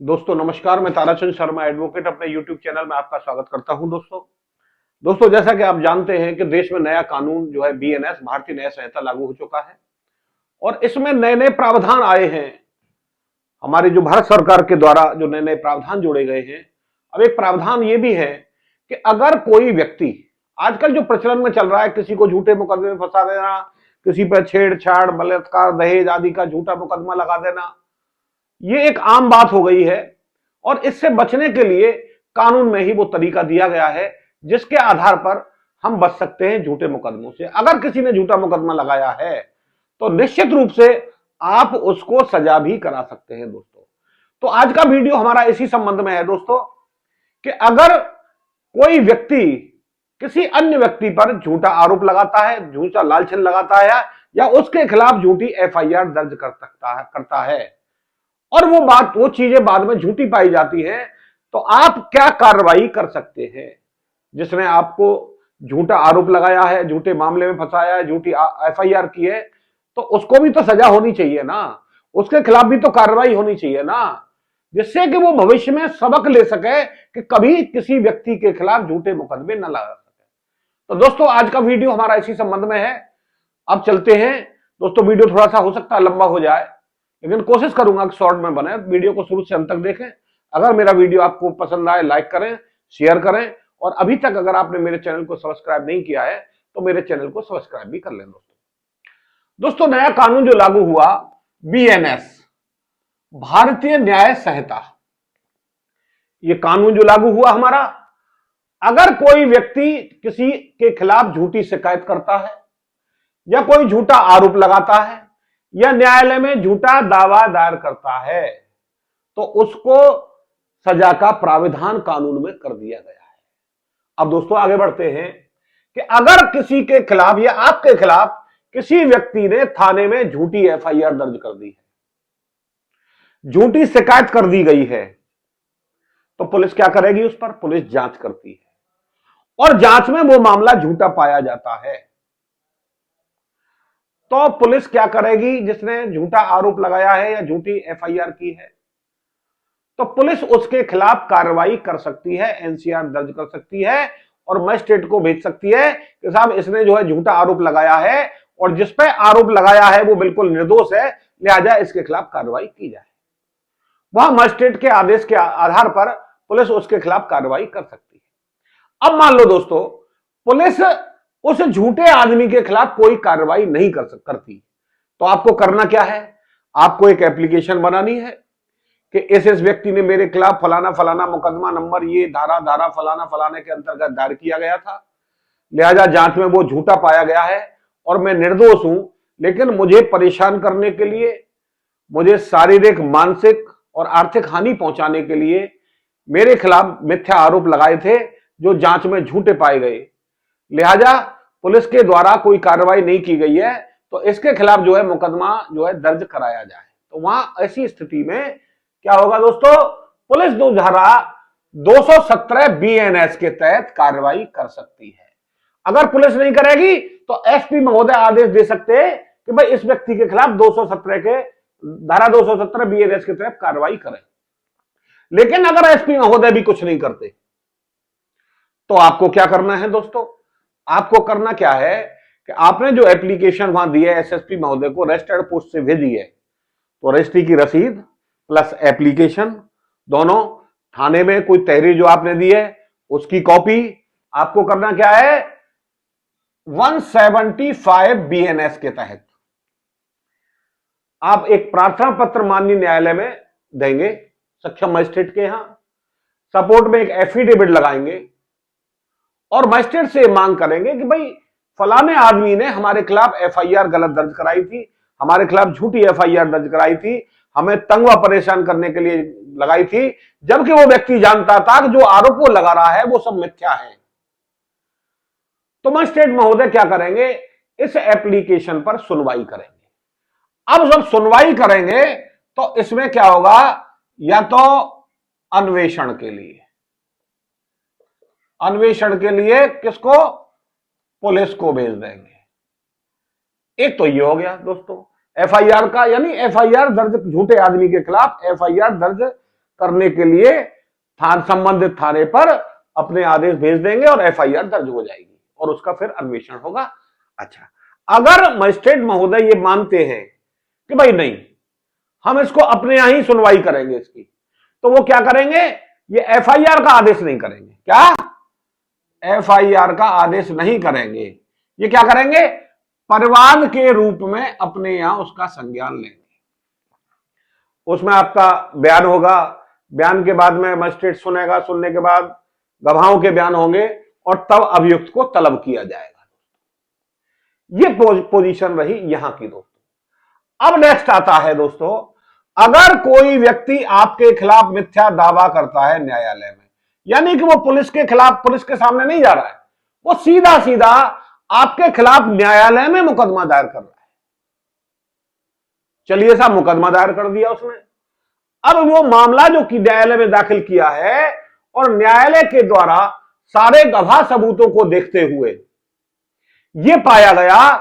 दोस्तों नमस्कार। मैं ताराचंद शर्मा एडवोकेट अपने YouTube चैनल में आपका स्वागत करता हूं। दोस्तों जैसा कि आप जानते हैं कि देश में नया कानून जो है बीएनएस भारतीय न्याय संहिता लागू हो चुका है और इसमें नए नए प्रावधान आए हैं। हमारी जो भारत सरकार के द्वारा जो नए नए प्रावधान जोड़े गए हैं, अब एक प्रावधान ये भी है कि अगर कोई व्यक्ति, आजकल जो प्रचलन में चल रहा है, किसी को झूठे मुकदमे में फंसा देना, किसी पर छेड़छाड़, बलात्कार, दहेज आदि का झूठा मुकदमा लगा देना, ये एक आम बात हो गई है और इससे बचने के लिए कानून में ही वो तरीका दिया गया है जिसके आधार पर हम बच सकते हैं झूठे मुकदमों से। अगर किसी ने झूठा मुकदमा लगाया है तो निश्चित रूप से आप उसको सजा भी करा सकते हैं दोस्तों। तो आज का वीडियो हमारा इसी संबंध में है दोस्तों कि अगर कोई व्यक्ति किसी अन्य व्यक्ति पर झूठा आरोप लगाता है, झूठा लालछन लगाता है या उसके खिलाफ झूठी एफआईआर दर्ज करता है और वो चीजें बाद में झूठी पाई जाती हैं, तो आप क्या कार्रवाई कर सकते हैं। जिसने आपको झूठा आरोप लगाया है, झूठे मामले में फंसाया है, झूठी एफआईआर की है, तो उसको भी तो सजा होनी चाहिए ना, उसके खिलाफ भी तो कार्रवाई होनी चाहिए ना, जिससे कि वो भविष्य में सबक ले सके कि कभी किसी व्यक्ति के खिलाफ झूठे मुकदमे न लगा सके। तो दोस्तों आज का वीडियो हमारा इसी संबंध में है। अब चलते हैं दोस्तों। वीडियो थोड़ा सा हो सकता है लंबा हो जाए, लेकिन कोशिश करूंगा कि शॉर्ट में बने। वीडियो को शुरू से अंत तक देखें। अगर मेरा वीडियो आपको पसंद आए, लाइक करें, शेयर करें और अभी तक अगर आपने मेरे चैनल को सब्सक्राइब नहीं किया है तो मेरे चैनल को सब्सक्राइब भी कर लें दोस्तों। नया कानून जो लागू हुआ बीएनएस, भारतीय न्याय संहिता, ये कानून जो लागू हुआ हमारा, अगर कोई व्यक्ति किसी के खिलाफ झूठी शिकायत करता है या कोई झूठा आरोप लगाता है या न्यायालय में झूठा दावा दायर करता है तो उसको सजा का प्राविधान कानून में कर दिया गया है। अब दोस्तों आगे बढ़ते हैं कि अगर किसी के खिलाफ या आपके खिलाफ किसी व्यक्ति ने थाने में झूठी एफआईआर दर्ज कर दी है, झूठी शिकायत कर दी गई है, तो पुलिस क्या करेगी? उस पर पुलिस जांच करती है और जांच में वो मामला झूठा पाया जाता है तो पुलिस क्या करेगी? जिसने झूठा आरोप लगाया है या झूठी एफआईआर की है तो पुलिस उसके खिलाफ कार्रवाई कर सकती है, एनसीआर दर्ज कर सकती है और मजिस्ट्रेट को भेज सकती है कि साहब इसने जो है झूठा आरोप लगाया है और जिस पे आरोप लगाया है वो बिल्कुल निर्दोष है, लिहाजा इसके खिलाफ कार्रवाई की जाए। वह मजिस्ट्रेट के आदेश के आधार पर पुलिस उसके खिलाफ कार्रवाई कर सकती है। अब मान लो दोस्तों पुलिस उस झूठे आदमी के खिलाफ कोई कार्रवाई नहीं करती, तो आपको करना क्या है? आपको एक एप्लीकेशन बनानी है कि इस व्यक्ति ने मेरे खिलाफ फलाना फलाना मुकदमा नंबर ये धारा फलाना फलाने के अंतर्गत दायर किया गया था, लिहाजा जांच में वो झूठा पाया गया है और मैं निर्दोष हूं, लेकिन मुझे परेशान करने के लिए, मुझे शारीरिक, मानसिक और आर्थिक हानि पहुंचाने के लिए मेरे खिलाफ मिथ्या आरोप लगाए थे जो जांच में झूठे पाए गए, लिहाजा पुलिस के द्वारा कोई कार्रवाई नहीं की गई है तो इसके खिलाफ जो है मुकदमा जो है दर्ज कराया जाए। तो वहां ऐसी स्थिति में क्या होगा दोस्तों? पुलिस धारा 217 बीएनएस के तहत कार्रवाई कर सकती है। अगर पुलिस नहीं करेगी तो एसपी महोदय आदेश दे सकते हैं कि भाई इस व्यक्ति के खिलाफ 217 के धारा 217 बीएनएस के तहत कार्रवाई करें। लेकिन अगर एसपी महोदय भी कुछ नहीं करते तो आपको क्या करना है दोस्तों? आपको करना क्या है कि आपने जो एप्लीकेशन वहां दी है एसएसपी महोदय को रजिस्टर्ड पोस्ट से भेजी है, तो रजिस्ट्री की रसीद प्लस एप्लीकेशन दोनों, थाने में कोई तहरीर जो आपने दी है उसकी कॉपी, आपको करना क्या है? 175 बीएनएस के तहत आप एक प्रार्थना पत्र माननीय न्यायालय में देंगे, सक्षम मजिस्ट्रेट के यहां, सपोर्ट में एक एफिडेविट लगाएंगे और मजिस्ट्रेट से मांग करेंगे कि भाई फलाने आदमी ने हमारे खिलाफ एफआईआर गलत दर्ज कराई थी, हमारे खिलाफ झूठी एफआईआर दर्ज कराई थी, हमें तंग व परेशान करने के लिए लगाई थी, जबकि वो व्यक्ति जानता था कि जो आरोप वो लगा रहा है वो सब मिथ्या है। तो मजिस्ट्रेट महोदय क्या करेंगे? इस एप्लीकेशन पर सुनवाई करेंगे। अब जब सुनवाई करेंगे तो इसमें क्या होगा? या तो अन्वेषण के लिए किसको? पुलिस को भेज देंगे। एक तो ये हो गया दोस्तों एफआईआर का, यानी एफआईआर दर्ज, झूठे आदमी के खिलाफ एफआईआर दर्ज करने के लिए संबंधित थाने पर अपने आदेश भेज देंगे और एफआईआर दर्ज हो जाएगी और उसका फिर अन्वेषण होगा। अच्छा, अगर मजिस्ट्रेट महोदय ये मानते हैं कि भाई नहीं, हम इसको अपने यहां ही सुनवाई करेंगे इसकी, तो वो क्या करेंगे, ये एफआईआर का आदेश नहीं करेंगे। क्या? एफआईआर का आदेश नहीं करेंगे। ये क्या करेंगे, परिवाद के रूप में अपने यहां उसका संज्ञान लेंगे। उसमें आपका बयान होगा, बयान के बाद में मजिस्ट्रेट सुनेगा, सुनने के बाद गवाहों के बयान होंगे और तब अभियुक्त को तलब किया जाएगा। ये पोजीशन रही यहां की दोस्तों। अब नेक्स्ट आता है दोस्तों, अगर कोई व्यक्ति आपके खिलाफ मिथ्या दावा करता है न्यायालय में, यानी कि वो पुलिस के खिलाफ, पुलिस के सामने नहीं जा रहा है, वो सीधा सीधा आपके खिलाफ न्यायालय में मुकदमा दायर कर रहा है। चलिए साहब, मुकदमा दायर कर दिया उसने। अब वो मामला जो कि न्यायालय में दाखिल किया है और न्यायालय के द्वारा सारे गवाह सबूतों को देखते हुए यह पाया गया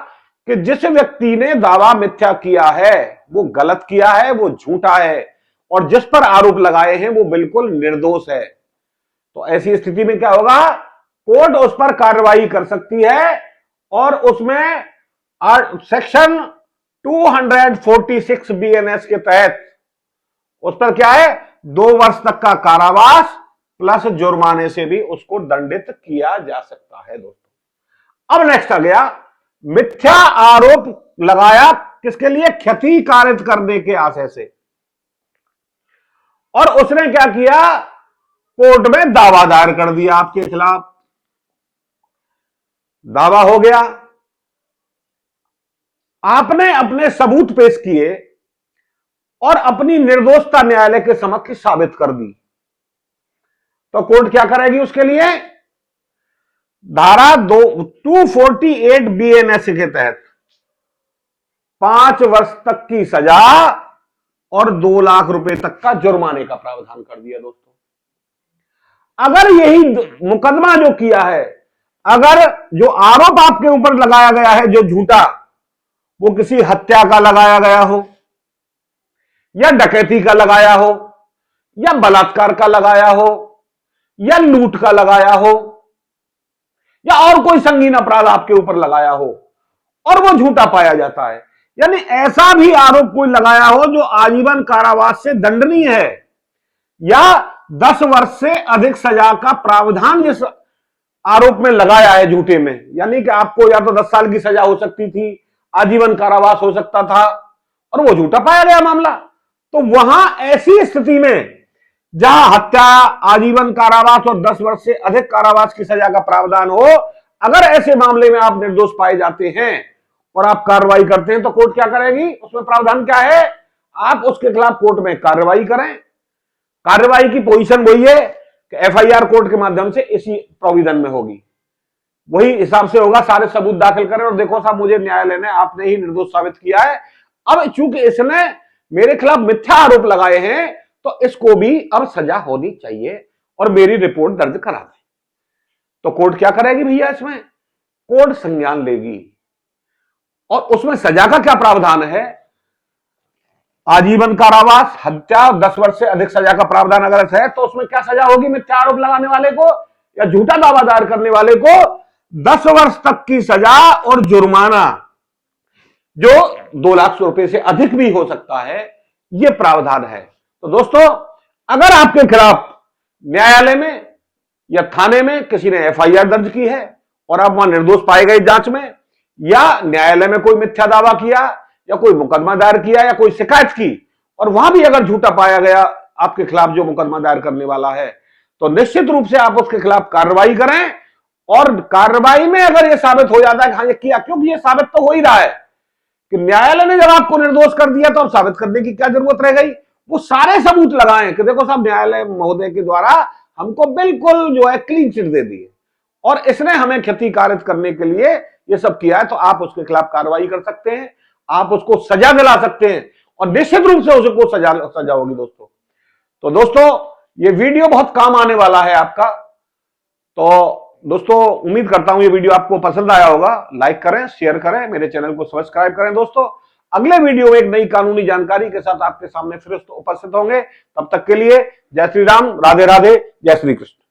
कि जिस व्यक्ति ने दावा मिथ्या किया है वो गलत किया है, वो झूठा है, और जिस पर आरोप लगाए हैं वो बिल्कुल निर्दोष है। तो ऐसी स्थिति में क्या होगा, कोर्ट उस पर कार्रवाई कर सकती है और उसमें सेक्शन 246 बीएनएस के तहत उस पर क्या है, 2 वर्ष तक का कारावास प्लस जुर्माने से भी उसको दंडित किया जा सकता है दोस्तों। अब नेक्स्ट आ गया, मिथ्या आरोप लगाया किसके लिए, क्षति कारित करने के आशय से, और उसने क्या किया, कोर्ट में दावा दायर कर दिया आपके खिलाफ। दावा हो गया, आपने अपने सबूत पेश किए और अपनी निर्दोषता न्यायालय के समक्ष साबित कर दी, तो कोर्ट क्या करेगी उसके लिए, धारा 248 बीएनएस के तहत 5 वर्ष तक की सजा और 2 लाख रुपए तक का जुर्माने का प्रावधान कर दिया दोस्तों। अगर यही मुकदमा जो किया है, अगर जो आरोप आपके ऊपर लगाया गया है जो झूठा, वो किसी हत्या का लगाया गया हो, या डकैती का लगाया हो, या बलात्कार का लगाया हो, या लूट का लगाया हो, या और कोई संगीन अपराध आपके ऊपर लगाया हो और वो झूठा पाया जाता है, यानी ऐसा भी आरोप कोई लगाया हो जो आजीवन कारावास से दंडनीय है या 10 वर्ष से अधिक सजा का प्रावधान जिस आरोप में लगाया है झूठे में, यानी कि आपको या तो 10 साल की सजा हो सकती थी, आजीवन कारावास हो सकता था, और वो झूठा पाया गया मामला, तो वहां ऐसी स्थिति में जहां हत्या, आजीवन कारावास और 10 वर्ष से अधिक कारावास की सजा का प्रावधान हो, अगर ऐसे मामले में आप निर्दोष पाए जाते हैं और आप कार्रवाई करते हैं तो कोर्ट क्या करेगी, उसमें प्रावधान क्या है, आप उसके खिलाफ कोर्ट में कार्रवाई करें। कार्रवाई की पोजीशन वही है कि एफआईआर कोर्ट के माध्यम से इसी प्रोविजन में होगी, वही हिसाब से होगा, सारे सबूत दाखिल करें और देखो साहब मुझे न्यायालय ने आपने ही निर्दोष साबित किया है। अब चूंकि इसने मेरे खिलाफ मिथ्या आरोप लगाए हैं तो इसको भी अब सजा होनी चाहिए और मेरी रिपोर्ट दर्ज करा दें। तो कोर्ट क्या करेगी भैया, इसमें कोर्ट संज्ञान लेगी और उसमें सजा का क्या प्रावधान है, आजीवन कारावास, हत्या, 10 वर्ष से अधिक सजा का प्रावधान अगर है तो उसमें क्या सजा होगी, मिथ्या आरोप लगाने वाले को या झूठा दावा दायर करने वाले को 10 वर्ष तक की सजा और जुर्माना जो 2 लाख रुपए से अधिक भी हो सकता है, यह प्रावधान है। तो दोस्तों, अगर आपके खिलाफ न्यायालय में या थाने में किसी ने एफआईआर दर्ज की है और आप वहां निर्दोष पाए गए जांच में, या न्यायालय में कोई मिथ्या दावा किया या कोई मुकदमा दायर किया या कोई शिकायत की और वहां भी अगर झूठा पाया गया आपके खिलाफ जो मुकदमा दायर करने वाला है, तो निश्चित रूप से आप उसके खिलाफ कार्रवाई करें। और कार्रवाई में अगर यह साबित हो जाता है कि हाँ ये किया, क्योंकि ये साबित तो हो ही रहा है कि न्यायालय ने जब आपको निर्दोष कर दिया तो अब साबित करने की क्या जरूरत रह गई, वो सारे सबूत लगाएं कि देखो साहब न्यायालय महोदय के द्वारा हमको बिल्कुल जो है क्लीन चिट दे दी है और इसने हमें क्षति कारित करने के लिए ये सब किया है, तो आप उसके खिलाफ कार्रवाई कर सकते हैं, आप उसको सजा दिला सकते हैं और निश्चित रूप से उसको सजा होगी दोस्तों। तो दोस्तों, ये वीडियो बहुत काम आने वाला है आपका, तो दोस्तों उम्मीद करता हूं ये वीडियो आपको पसंद आया होगा। लाइक करें, शेयर करें, मेरे चैनल को सब्सक्राइब करें। दोस्तों, अगले वीडियो में एक नई कानूनी जानकारी के साथ आपके सामने फिर उपस्थित होंगे। तब तक के लिए जय श्री राम, राधे राधे, जय श्री कृष्ण।